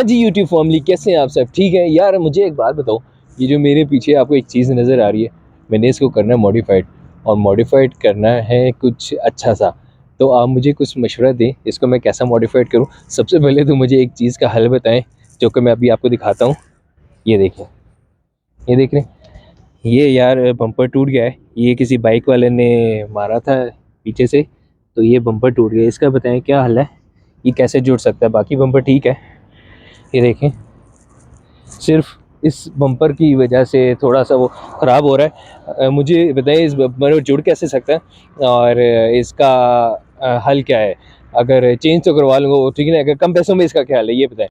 हाँ जी YouTube family, कैसे हैं आप सब? ठीक है यार, मुझे एक बात बताओ। ये जो मेरे पीछे आपको एक चीज़ नज़र आ रही है, मैंने इसको करना है मॉडिफाइड, और मॉडिफाइड करना है कुछ अच्छा सा। तो आप मुझे कुछ मशवरा दें, इसको मैं कैसा मॉडिफाइड करूँ। सबसे पहले तो मुझे एक चीज़ का हल बताएं, जो कि मैं अभी आपको दिखाता हूँ। ये देखें, ये देख रहे हैं, ये यार बम्पर टूट गया है। ये किसी बाइक वाले ने मारा था पीछे से, तो ये बम्पर टूट गया। इसका बताएं क्या हल है, ये कैसे जुड़ सकता है। बाकी बम्पर ठीक है, ये देखें, सिर्फ इस बम्पर की वजह से थोड़ा सा वो ख़राब हो रहा है। मुझे बताइए इस बम्पर जुड़ कैसे सकता है, और इसका हल क्या है। अगर चेंज तो करवा लूँगा वो ठीक है, अगर कम पैसों में इसका क्या हल है ये बताएं।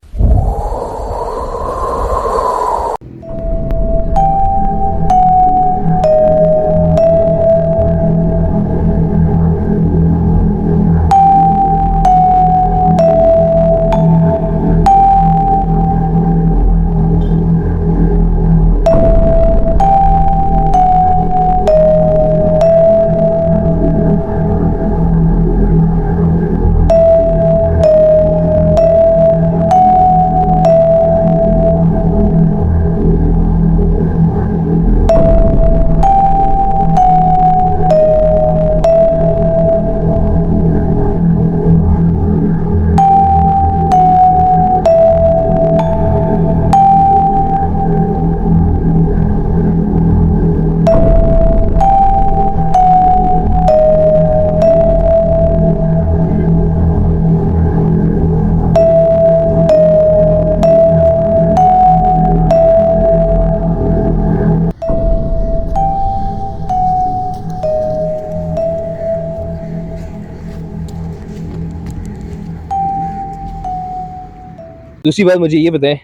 दूसरी बात मुझे ये बताएं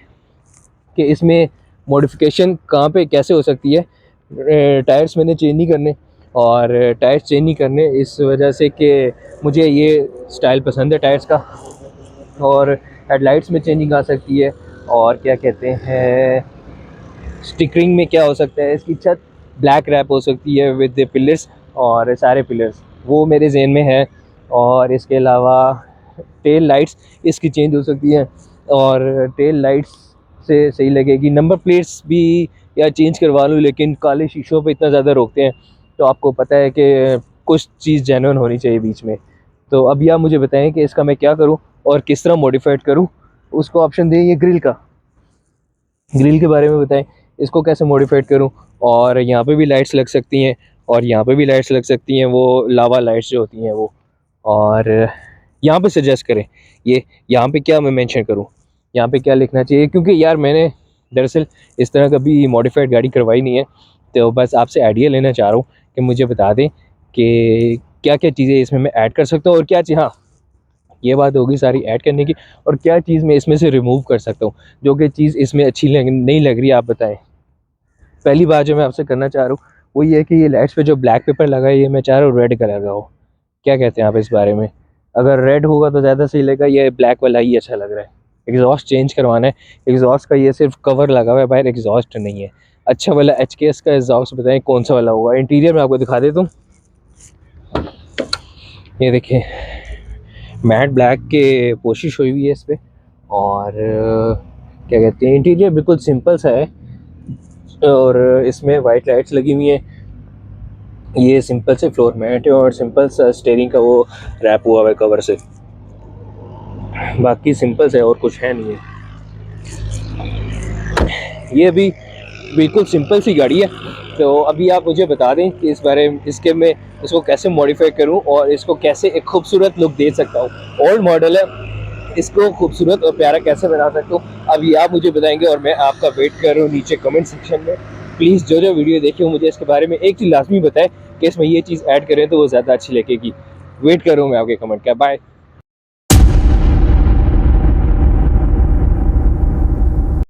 कि इसमें मॉडिफिकेशन कहाँ पे कैसे हो सकती है। टायर्स मैंने चेंज नहीं करने, और टायर्स चेंज नहीं करने इस वजह से कि मुझे ये स्टाइल पसंद है टायर्स का। और हेडलाइट्स में चेंजिंग आ सकती है, और क्या कहते हैं, स्टिकरिंग में क्या हो सकता है, इसकी छत ब्लैक रैप हो सकती है विद द पिलर्स, और सारे पिलर्स वो मेरे जहन में है। और इसके अलावा टेल लाइट्स इसकी चेंज हो सकती हैं, और टेल लाइट्स से सही लगेगी। नंबर प्लेट्स भी या चेंज करवा लूँ, लेकिन काले शीशों पे इतना ज़्यादा रोकते हैं, तो आपको पता है कि कुछ चीज़ जेन्युइन होनी चाहिए बीच में। तो अभी आप मुझे बताएं कि इसका मैं क्या करूं और किस तरह मॉडिफाइड करूं। उसको ऑप्शन दें, ये ग्रिल का, ग्रिल के बारे में बताएं, इसको कैसे मॉडिफाइड करूं। और यहाँ पे भी लाइट्स लग सकती हैं, और यहाँ पे भी लाइट्स लग सकती हैं, वो लावा लाइट्स जो होती हैं वो। और यहाँ पे सजेस्ट करें, ये यहाँ पे क्या मैं मेंशन करूँ, यहाँ पे क्या लिखना चाहिए, क्योंकि यार मैंने दरअसल इस तरह कभी मॉडिफाइड गाड़ी करवाई नहीं है। तो बस आपसे आइडिया लेना चाह रहा हूँ कि मुझे बता दें कि क्या क्या चीज़ें इसमें मैं ऐड कर सकता हूँ, और क्या चीज़, हाँ ये बात होगी सारी ऐड करने की, और क्या चीज़ मैं इसमें से रिमूव कर सकता हूँ, जो कि चीज़ इसमें अच्छी नहीं लग रही, आप बताएं। पहली बात जो मैं आपसे करना चाह रहा हूँ वो ये है कि ये लाइट्स पे जो ब्लैक पेपर लगा है, ये मैं चाह रहा हूँ रेड कलर का हो। क्या कहते हैं आप इस बारे में? अगर रेड होगा तो ज़्यादा सही लगेगा, ये ब्लैक वाला ही अच्छा लग रहा है। एग्जॉस्ट चेंज करवाना है, एग्जॉस्ट का ये सिर्फ कवर लगा हुआ है, बाहर एग्जॉस्ट नहीं है। अच्छा वाला HKS का एग्जॉस्ट बताएं कौन सा वाला होगा। इंटीरियर में आपको दिखा देता हूँ, ये देखिए मैट ब्लैक के कोशिश हुई हुई है इस पर। और क्या कहते हैं, इंटीरियर बिल्कुल सिंपल सा है, और इसमें वाइट लाइट्स लगी हुई हैं। ये सिंपल से फ्लोर मैट है, और सिंपल सा स्टेयरिंग का वो रैप हुआ हुआ है कवर से। बाकी सिंपल से और कुछ है नहीं है। ये भी बिल्कुल सिंपल सी गाड़ी है। तो अभी आप मुझे बता दें कि इस बारे में, इसके मैं इसको कैसे मॉडिफाई करूं, और इसको कैसे एक खूबसूरत लुक दे सकता हूं। ओल्ड मॉडल है, इसको खूबसूरत और प्यारा कैसे बना सकता हूँ, अभी आप मुझे बताएंगे, और मैं आपका वेट कर रहा हूँ नीचे कमेंट सेक्शन में। प्लीज़ जो जो वीडियो देखे हो मुझे इसके बारे में एक चीज़ लाजमी बताएं कि इसमें ये चीज़ ऐड करें तो वो ज़्यादा अच्छी लगेगी। वेट कर रहा हूँ मैं आपके कमेंट का। बाय।